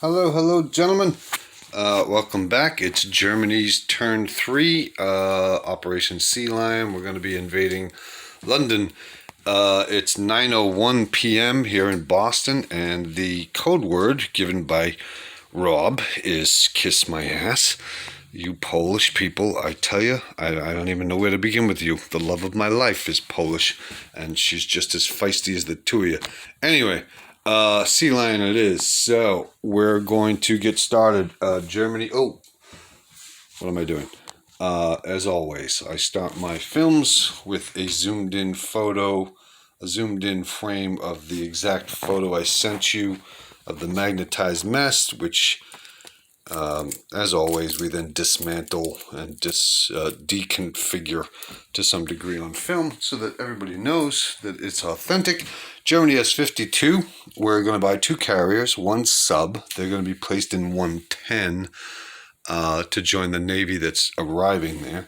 Hello, hello, gentlemen. Welcome back. It's Germany's turn three, Operation Sea Lion. We're going to be invading London. It's 9:01 p.m. here in Boston, and the code word given by Rob is "kiss my ass." You Polish people, I tell you, I don't even know where to begin with you. The love of my life is Polish, and she's just as feisty as the two of you. Anyway, Sea Lion it is. So, we're going to get started. Germany, oh, what am I doing? As always, I start my films with a zoomed in photo, a zoomed in frame of the exact photo I sent you of the magnetized mast, which as always, we then dismantle and deconfigure to some degree on film so that everybody knows that it's authentic. Germany has 52. We're going to buy two carriers, one sub. They're going to be placed in 110 to join the Navy that's arriving there.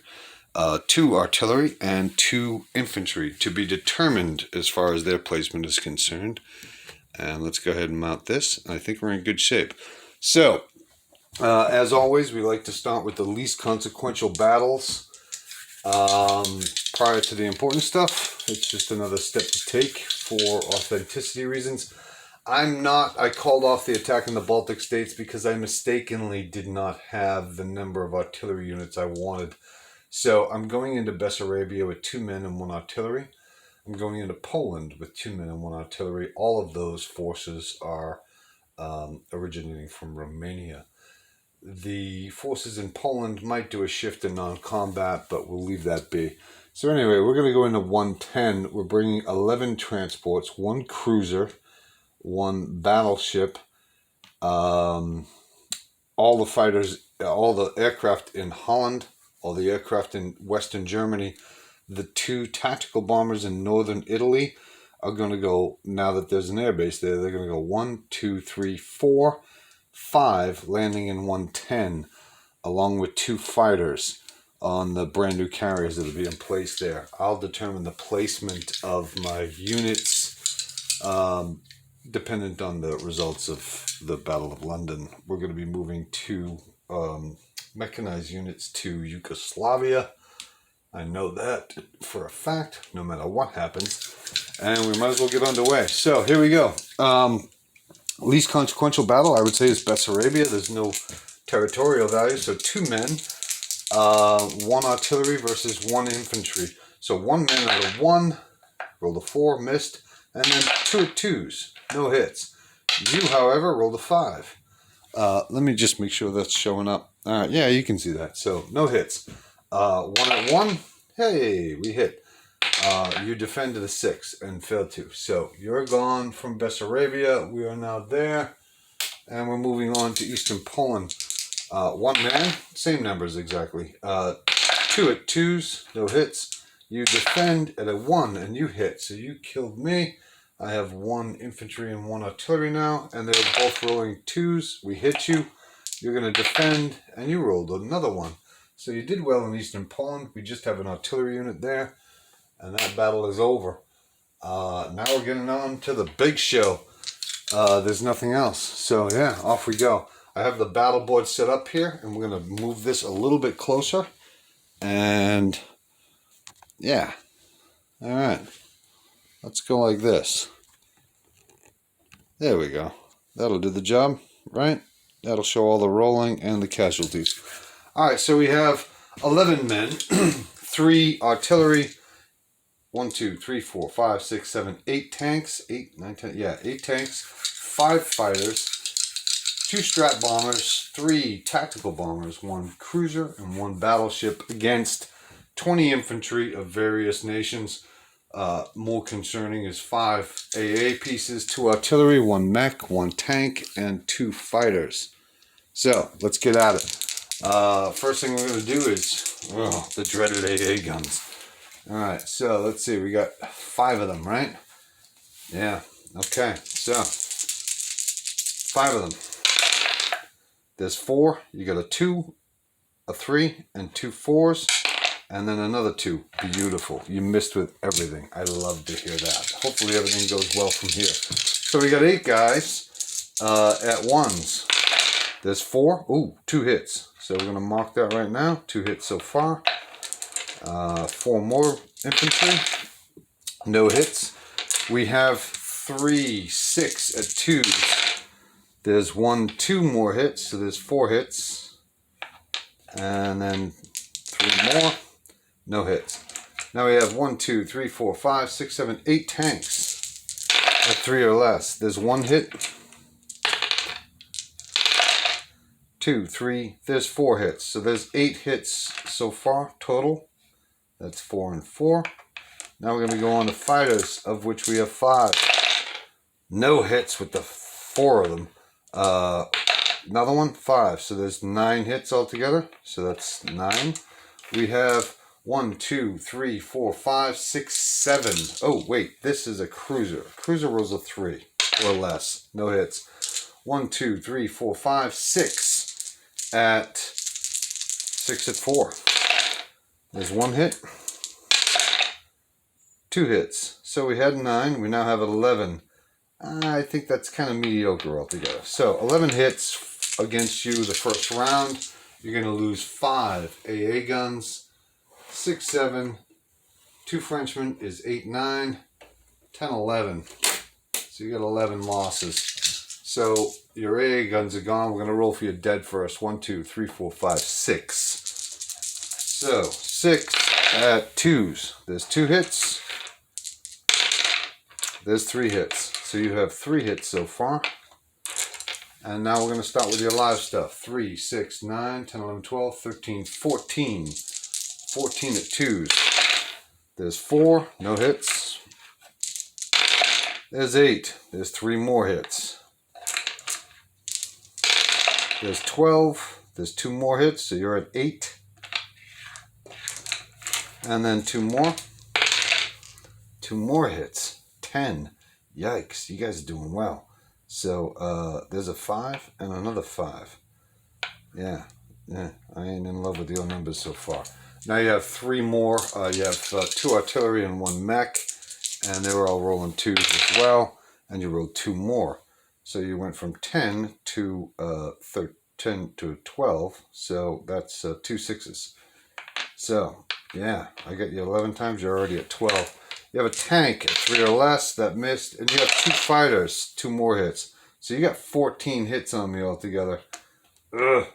Two artillery and two infantry to be determined as far as their placement is concerned. And let's go ahead and mount this. I think we're in good shape. So, as always, we like to start with the least consequential battles prior to the important stuff. It's just another step to take for authenticity reasons. I called off the attack in the Baltic states because I mistakenly did not have the number of artillery units I wanted. So I'm going into Bessarabia with 2 men and 1 artillery. I'm going into Poland with 2 men and 1 artillery. All of those forces are originating from Romania. The forces in Poland might do a shift in non-combat, but we'll leave that be. So anyway, we're going to go into 110. We're bringing 11 transports, 1 cruiser, 1 battleship, all the fighters, all the aircraft in Holland, all the aircraft in Western Germany, the 2 tactical bombers in Northern Italy are going to go, now that there's an airbase there, they're going to go 1, 2, 3, 4, 5 landing in 110, along with 2 fighters on the brand new carriers that will be in place there. I'll determine the placement of my units dependent on the results of the Battle of London. We're going to be moving 2 mechanized units to Yugoslavia. I know that for a fact, no matter what happens. And we might as well get underway. So here we go. Least consequential battle, I would say, is Bessarabia. There's no territorial value. So 2 men, 1 artillery versus 1 infantry. So 1 man out of 1, rolled a 4, missed, and then 2 at 2s, no hits. You, however, rolled a 5. Let me just make sure that's showing up. All right, yeah, you can see that. So no hits. 1 at 1, hey, we hit. You defended a 6 and failed to. So you're gone from Bessarabia. We are now there. And we're moving on to Eastern Poland. 1 man, same numbers exactly. 2 at 2s, no hits. You defend at a 1 and you hit. So you killed me. I have 1 infantry and 1 artillery now. And they're both rolling 2s. We hit you. You're going to defend and you rolled another 1. So you did well in Eastern Poland. We just have an artillery unit there. And that battle is over. Now we're getting on to the big show. There's nothing else. So yeah, off we go. I have the battle board set up here, and we're going to move this a little bit closer. And yeah. All right. Let's go like this. There we go. That'll do the job, right? That'll show all the rolling and the casualties. All right, so we have 11 men, 3 artillery, 1, 2, 3, 4, 5, 6, 7, 8 tanks, 8, 9, 10, yeah, 8 tanks, 5 fighters, 2 strat bombers, 3 tactical bombers, 1 cruiser, and 1 battleship against 20 infantry of various nations. More concerning is 5 AA pieces, 2 artillery, 1 mech, 1 tank, and 2 fighters. So, let's get at it. First thing we're going to do is the dreaded AA guns. Alright, so let's see, we got 5 of them, right? Yeah, okay, so 5 of them. There's 4, you got a 2, a 3, and 2 4s, and then another 2. Beautiful. You missed with everything. I love to hear that. Hopefully everything goes well from here. So we got 8 guys at 1s. There's 4. Ooh, 2 hits. So we're going to mark that right now. 2 hits so far. 4 more infantry. No hits. We have 3, 6 at 2s. There's 1, 2 more hits. So there's 4 hits. And then 3 more. No hits. Now we have 1, 2, 3, 4, 5, 6, 7, 8 tanks at 3 or less. There's 1 hit. 2, 3. There's 4 hits. So there's 8 hits so far total. That's 4 and 4. Now we're going to go on to fighters, of which we have 5. No hits with the 4 of them. Another one, 5. So there's 9 hits altogether. So that's 9. We have 1, 2, 3, 4, 5, 6, 7. Oh, wait. This is a cruiser. Cruiser rolls a 3 or less. No hits. 1, 2, 3, 4, 5, 6 at 6 at 4. There's 1 hit. 2 hits. So we had 9. We now have 11. I think that's kind of mediocre altogether. So 11 hits against you the first round. You're going to lose 5 AA guns. 6, 7. 2 Frenchmen is 8, 9. 10, 11. So you got 11 losses. So your AA guns are gone. We're going to roll for your dead first. 1, 2, 3, 4, 5, 6. So 6 at 2s. There's 2 hits. There's 3 hits. So you have 3 hits so far. And now we're going to start with your live stuff. 3, 6, 9, 10, 11, 12, 13, 14. 14 at 2s. There's 4. No hits. There's 8. There's 3 more hits. There's 12. There's 2 more hits. So you're at 8. And then 2 more. 2 more hits. 10. Yikes. You guys are doing well. So there's a 5 and another 5. Yeah. I ain't in love with your numbers so far. Now you have 3 more. You have 2 artillery and 1 mech. And they were all rolling 2s as well. And you rolled 2 more. So you went from 10 to 10 to 12. So that's 2 6s. So, yeah, I got you 11 times. You're already at 12. You have a tank at 3 or less that missed. And you have 2 fighters, 2 more hits. So you got 14 hits on me altogether. Ugh.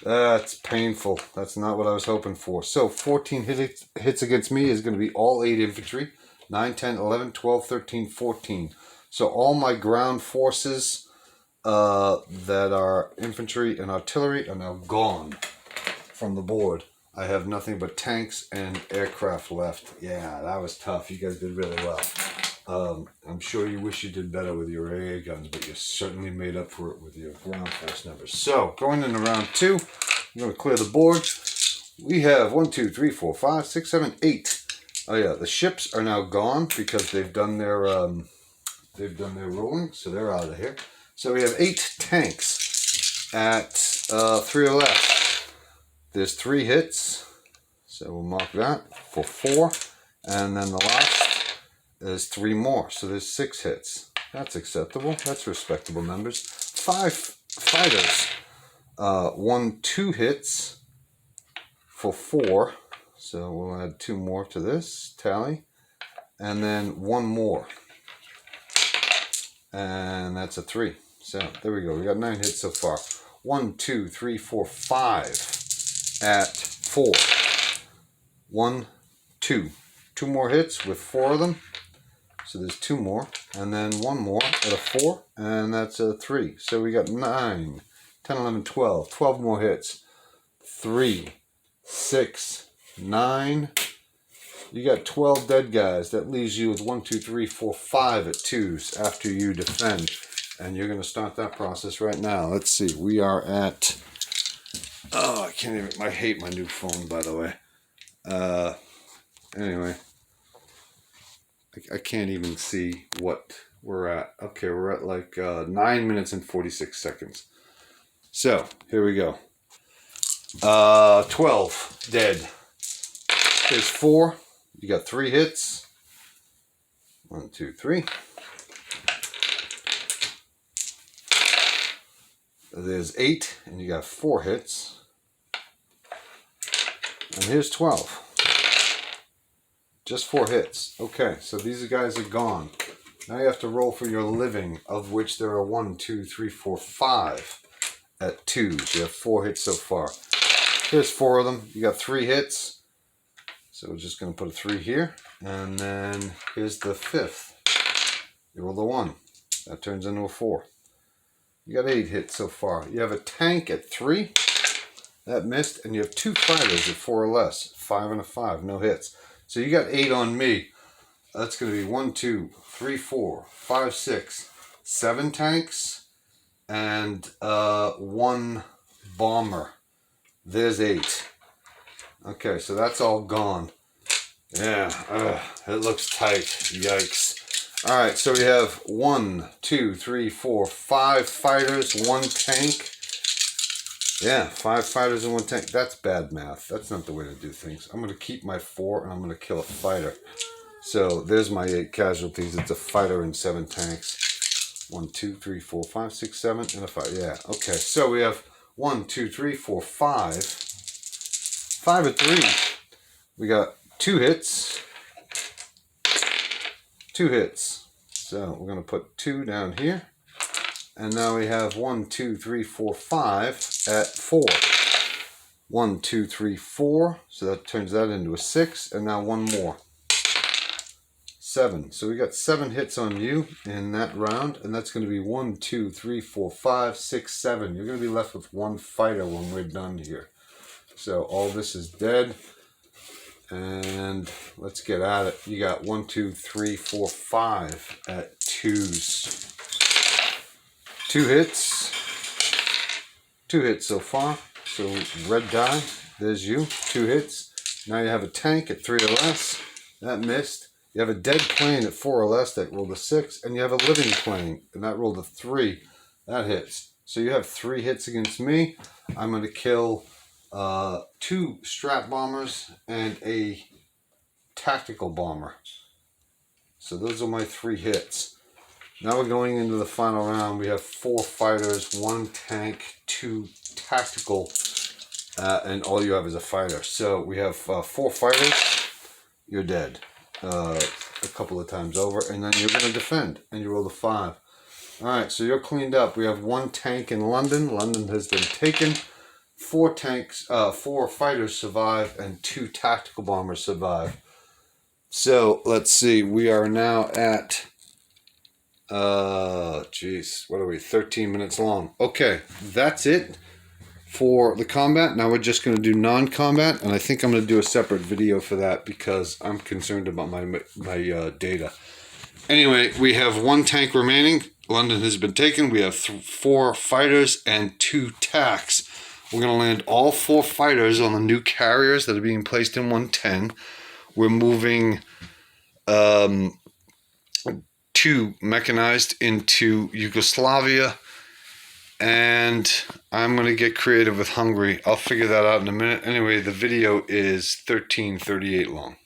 That's painful. That's not what I was hoping for. So 14 hits against me is going to be all 8 infantry. 9, 10, 11, 12, 13, 14. So all my ground forces that are infantry and artillery are now gone from the board. I have nothing but tanks and aircraft left. Yeah, that was tough. You guys did really well. I'm sure you wish you did better with your AA guns, but you certainly made up for it with your ground force numbers. So, going into round 2, I'm going to clear the board. We have 1, 2, 3, 4, 5, 6, 7, 8. Oh yeah, the ships are now gone because they've done their rolling, so they're out of here. So we have 8 tanks at 3 or less. There's 3 hits, so we'll mark that for 4. And then the last is 3 more, so there's 6 hits. That's acceptable. That's respectable numbers. 5 fighters. 1, 2 hits for 4. So we'll add 2 more to this tally. And then 1 more. And that's a 3. So there we go. We got 9 hits so far. 1, 2, 3, 4, 5 at 4. 1, 2. 2 more hits with 4 of them. So there's 2 more. And then 1 more at a 4. And that's a 3. So we got 9, 10, 11, 12. 12 more hits. 3, 6, 9. You got 12 dead guys. That leaves you with 1, 2, 3, 4, 5 at 2s after you defend. And you're going to start that process right now. Let's see. We are at... Oh, I can't even... I hate my new phone, by the way. Anyway. I can't even see what we're at. Okay, we're at like 9 minutes and 46 seconds. So, here we go. 12 dead. There's 4. You got 3 hits. 1, 2, 3. There's 8, and you got 4 hits. And here's 12. Just 4 hits. Okay, so these guys are gone. Now you have to roll for your living, of which there are 1, 2, 3, 4, 5 at 2. So you have 4 hits so far. Here's 4 of them. You got 3 hits. So we're just going to put a 3 here. And then here's the 5th. You roll the 1. That turns into a 4. You got 8 hits so far. You have a tank at 3. That missed. And you have 2 fighters at 4 or less. 5 and a 5. No hits. So you got 8 on me. That's going to be 1, 2, 3, 4, 5, 6, 7 tanks. And 1 bomber. There's 8. Okay, so that's all gone. Yeah, it looks tight. Yikes. All right, so we have 1, 2, 3, 4, 5 fighters, 1 tank. Yeah, 5 fighters and 1 tank. That's bad math. That's not the way to do things. I'm going to keep my 4 and I'm going to kill a fighter. So there's my 8 casualties. It's a fighter and 7 tanks. 1, 2, 3, 4, 5, 6, 7, and a 5. Yeah, okay. So we have 1, 2, 3, 4, 5. 5 at 3. We got 2 hits. 2 hits. So we're going to put 2 down here. And now we have 1, 2, 3, 4, 5 at 4. 1, 2, 3, 4. So that turns that into a 6. And now 1 more. 7. So we got 7 hits on you in that round. And that's going to be 1, 2, 3, 4, 5, 6, 7. You're going to be left with 1 fighter when we're done here. So all this is dead. And let's get at it. You got 1, 2, 3, 4, 5 at 2s. 2 hits. 2 hits so far. So red die. There's you. 2 hits. Now you have a tank at 3 or less. That missed. You have a dead plane at 4 or less. That rolled a 6. And you have a living plane. And that rolled a 3. That hits. So you have 3 hits against me. I'm going to kill 2 strat bombers and a tactical bomber. So those are my 3 hits. Now we're going into the final round. We have 4 fighters, 1 tank, 2 tactical, and all you have is a fighter. So we have 4 fighters. You're dead a couple of times over, and then you're going to defend, and you roll the 5. All right, so you're cleaned up. We have 1 tank in London. London has been taken. 4 fighters survive, and 2 tactical bombers survive. So let's see. We are now at, what are we? 13 minutes long. Okay, that's it for the combat. Now we're just going to do non-combat, and I think I'm going to do a separate video for that because I'm concerned about my data. Anyway, we have 1 tank remaining. London has been taken. We have 4 fighters and 2 tacks. We're going to land all 4 fighters on the new carriers that are being placed in 110. We're moving 2 mechanized into Yugoslavia. And I'm going to get creative with Hungary. I'll figure that out in a minute. Anyway, the video is 13:38 long.